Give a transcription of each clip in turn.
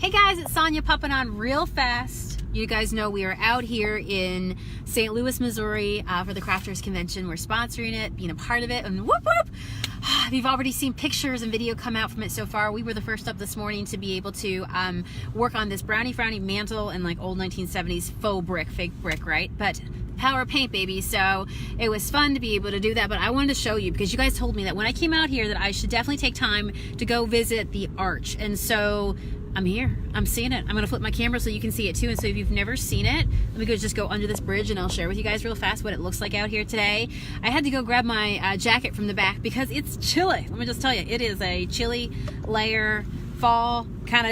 Hey guys, it's Sonia popping on real fast. You guys know we are out here in St. Louis, Missouri for the Crafters Convention. We're sponsoring it, being a part of it, and whoop whoop! You've already seen pictures and video come out from it so far. We were the first up this morning to be able to work on this brownie frowny mantle and like old 1970s faux brick, fake brick, right? But power paint, baby. So it was fun to be able to do that, but I wanted to show you because you guys told me that when I came out here that I should definitely take time to go visit the arch. And so I'm here. I'm seeing it. I'm going to flip my camera so you can see it too. And so if you've never seen it, let me just go under this bridge and I'll share with you guys real fast what it looks like out here today. I had to go grab my jacket from the back because it's chilly. Let me just tell you, it is a chilly layer fall kind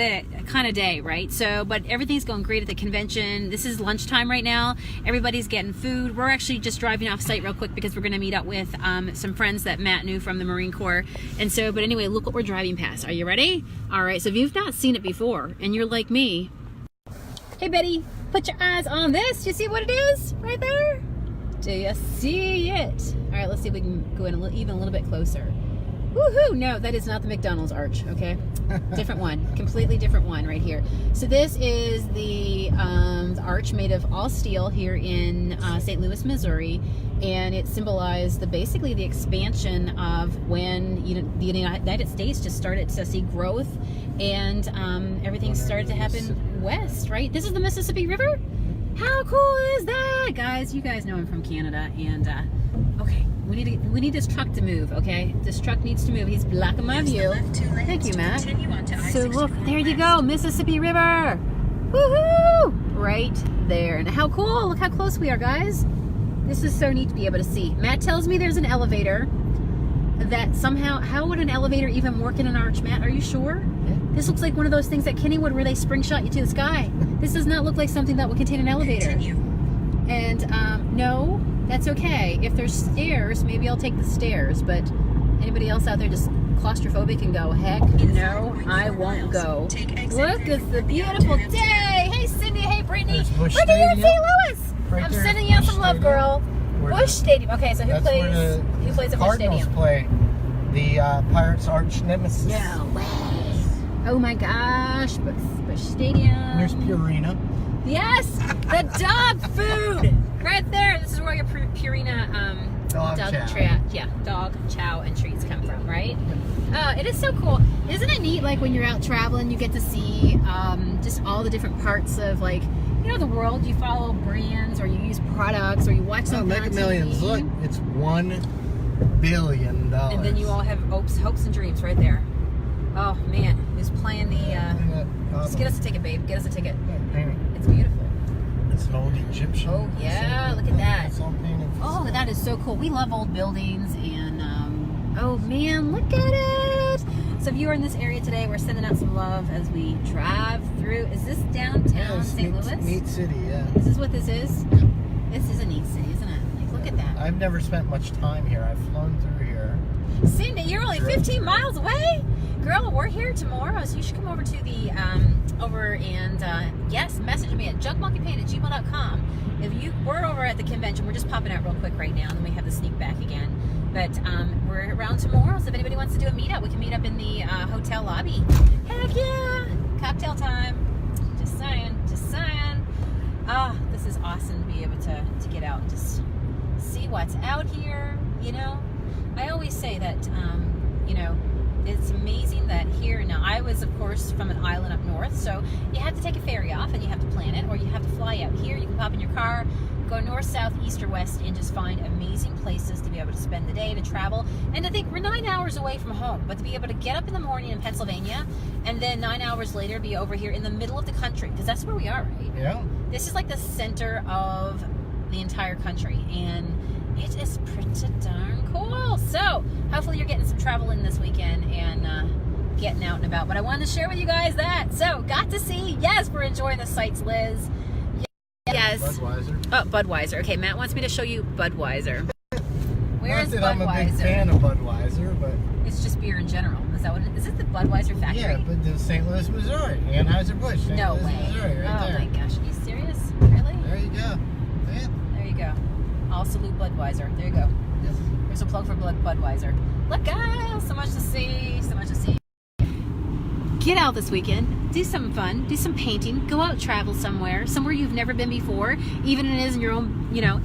of day, right? So, but everything's going great at the convention. This is lunchtime right now. Everybody's getting food. We're actually just driving off site real quick because we're going to meet up with some friends that Matt knew from the Marine Corps. And so, but anyway, look what we're driving past. Are you ready? All right. So if you've not seen it before and you're like me, hey Betty, put your eyes on this. Do you see what it is right there? Do you see it? All right. Let's see if we can go in even a little bit closer. Woohoo! No, that is not the McDonald's arch, okay? Different one. Completely different one right here. So this is the arch made of all steel here in St. Louis, Missouri, and it symbolized basically the expansion of when the United States just started to see growth and everything started to happen west, right? This is the Mississippi River? How cool is that? Guys, you guys know I'm from Canada, and okay. We need this truck to move, okay? This truck needs to move. He's blocking my view. Thank you, Matt. So look, there you go, Mississippi River. Woohoo! Right there. And how cool, look how close we are, guys. This is so neat to be able to see. Matt tells me there's an elevator that somehow, how would an elevator even work in an arch, Matt? Are you sure? Yeah. This looks like one of those things at Kennywood where they spring shot you to the sky. This does not look like something that would contain an elevator. And no, that's okay. If there's stairs, maybe I'll take the stairs, but anybody else out there just claustrophobic and go, heck no, I won't go. Look, it's the beautiful day. Hey Cindy, hey Brittany. We're here in St. Louis. I'm sending you some love, girl. Busch Stadium. Okay, so who plays at Busch Stadium? Cardinals play the Pirates arch nemesis. No way. Oh my gosh, Busch Stadium. There's Purina. Yes, the dog food right there. This is where your Purina dog chow and treats come from, right? It is so cool. Isn't it neat? Like when you're out traveling, you get to see just all the different parts of the world. You follow brands, or you use products, or you watch something on Mega TV. Millions. Look, it's $1 billion. And then you all have hopes and dreams right there. Oh man, who's playing the? Just get us a ticket, babe. Get us a ticket. It's beautiful. It's an old Egyptian. Oh yeah, look at that. It's all painted. Oh, that is so cool. We love old buildings, and oh man, look at it. So if you are in this area today, we're sending out some love as we drive through. Is this downtown St. Louis? Neat city, yeah. This is what this is? This is a neat city, isn't it? Like, look at that. I've never spent much time here. I've flown through here. Cindy, you're only 15 miles away? Girl, we're here tomorrow, so you should come over to the, yes, message me at junkmonkeypaint@gmail.com. We're over at the convention. We're just popping out real quick right now, and then we have the sneak back again. But we're around tomorrow, so if anybody wants to do a meetup, we can meet up in the hotel lobby. Heck yeah! Cocktail time. Just saying. This is awesome to be able to get out and just see what's out here, I always say that, it's amazing that here, now I was of course from an island up north, so you have to take a ferry off and you have to plan it, or you have to fly out here. You can pop in your car, go north, south, east, or west, and just find amazing places to be able to spend the day, to travel, and to think we're 9 hours away from home, but to be able to get up in the morning in Pennsylvania and then 9 hours later be over here in the middle of the country, because that's where we are, right? Yeah. This is like the center of the entire country, and it is pretty darn cool. So hopefully you're getting some travel in this weekend and getting out and about. But I wanted to share with you guys that. So got to see. Yes, we're enjoying the sights, Liz. Yes. Budweiser. Oh, Budweiser. Okay, Matt wants me to show you Budweiser. Where is Budweiser? I'm a big fan of Budweiser, but it's just beer in general. Is that what it is? Is it the Budweiser factory? Yeah, but the St. Louis, Missouri. Anheuser-Busch. No way. Missouri, right my gosh. Are you serious? Really? There you go. Yeah. There you go. I'll salute Budweiser. There you go. Yes. There's a plug for Budweiser. Look, guys, so much to see. Get out this weekend. do something fun, do some painting, go out, travel somewhere you've never been before, even if it is in your own,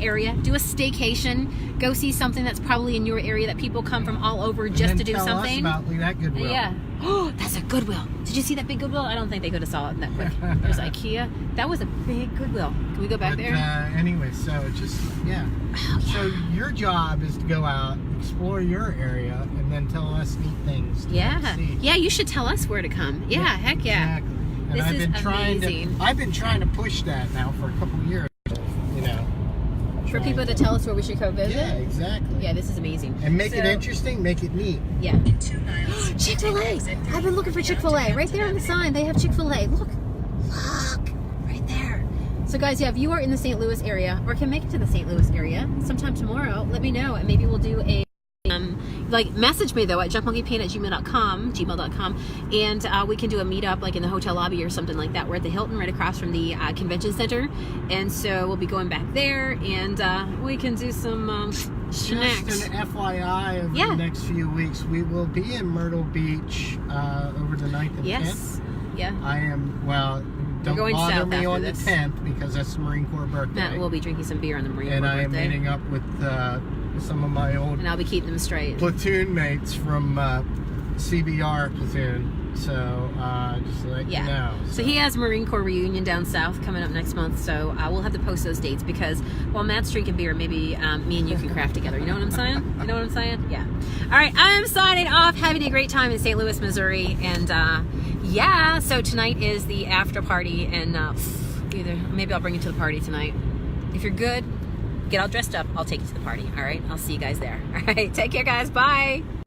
area. Do a staycation, go see something that's probably in your area that people come from all over just to do tell something. Us about that Goodwill. Yeah. Oh, that's a Goodwill. Did you see that big Goodwill? I don't think they could have saw it that quick. There's IKEA. That was a big Goodwill. Can we go back there? Anyway, so just, yeah. Oh, yeah. So your job is to go out, explore your area, and then tell us neat things to see. Yeah, you should tell us where to come. Yeah, heck yeah. Exactly. And This I've is been amazing. I've been trying to push that now for a couple of years, For people to tell us where we should go visit. Yeah, exactly. Yeah, this is amazing. And make it interesting, make it neat. Yeah. Chick-fil-A. I've been looking for Chick-fil-A. Right there on the sign, they have Chick-fil-A. Look. Right there. So guys, yeah, if you are in the St. Louis area or can make it to the St. Louis area sometime tomorrow, let me know and maybe we'll do a message me though at junkmonkeypaint@gmail.com, and we can do a meetup like in the hotel lobby or something like that. We're at the Hilton right across from the convention center, and so we'll be going back there, and we can do some snacks. Just an FYI, over the next few weeks, we will be in Myrtle Beach over the 9th and 10th. Yeah. I am, don't going bother south me after on this. the 10th because that's the Marine Corps birthday. Matt will be drinking some beer on the Marine Corps and I am birthday. meeting up with some of my old And I'll be keeping them straight. platoon mates from CBR platoon. So just to let you know. So he has Marine Corps reunion down south coming up next month. So we'll have to post those dates because while Matt's drinking beer, maybe me and you can craft together. You know what I'm saying? You know what I'm saying? Yeah. All right, I'm signing off. Having a great time in St. Louis, Missouri, and so tonight is the after party, and maybe I'll bring you to the party tonight. If you're good, get all dressed up. I'll take you to the party. All right. I'll see you guys there. All right. Take care, guys. Bye.